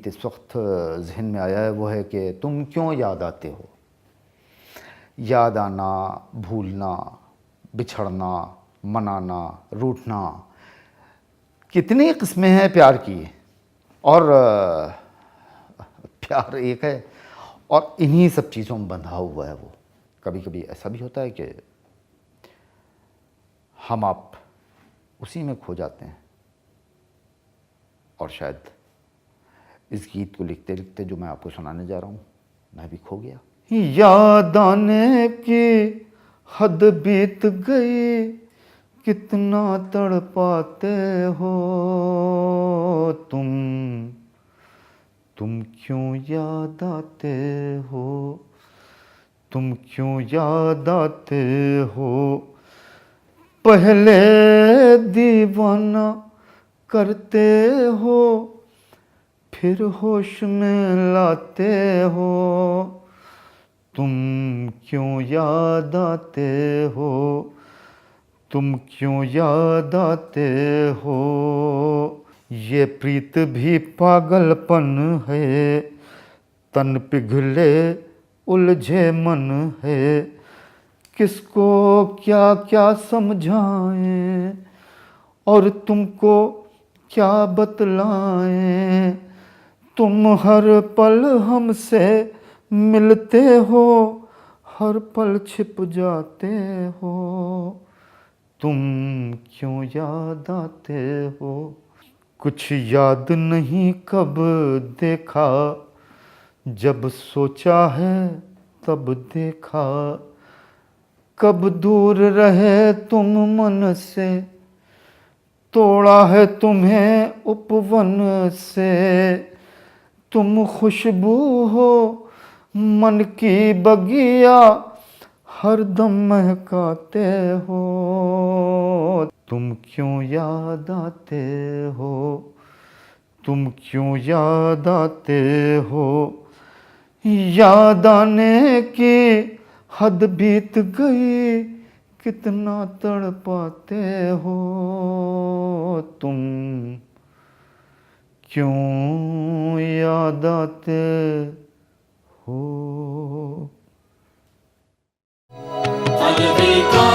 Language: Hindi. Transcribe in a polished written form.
गीत इस वक्त जहन में आया है वो है कि तुम क्यों याद आते हो। याद आना, भूलना, बिछड़ना, मनाना, रूठना, कितनी किस्में हैं प्यार की। और प्यार एक है और इन्हीं सब चीज़ों में बंधा हुआ है वो। कभी कभी ऐसा भी होता है कि हम आप उसी में खो जाते हैं। और शायद इस गीत को लिखते लिखते जो मैं आपको सुनाने जा रहा हूँ मैं भी खो गया। याद आने की हद बीत गई, कितना तड़पाते हो तुम क्यों याद आते हो, तुम क्यों याद आते हो। पहले दीवाना करते हो, फिर होश में लाते हो, तुम क्यों याद आते हो, तुम क्यों याद आते हो। ये प्रीत भी पागलपन है, तन पिघले उलझे मन है, किसको क्या क्या समझाएं और तुमको क्या बतलाएं। तुम हर पल हमसे मिलते हो, हर पल छिप जाते हो, तुम क्यों याद आते हो। कुछ याद नहीं कब देखा, जब सोचा है तब देखा, कब दूर रहे तुम मन से, तोड़ा है तुम्हें उपवन से। तुम खुशबू हो मन की बगिया, हर दम महकाते हो, तुम क्यों याद आते हो, तुम क्यों याद आते हो। याद आने की हद बीत गई, कितना तड़पाते हो तुम क्यों याद आते हो। अलविदा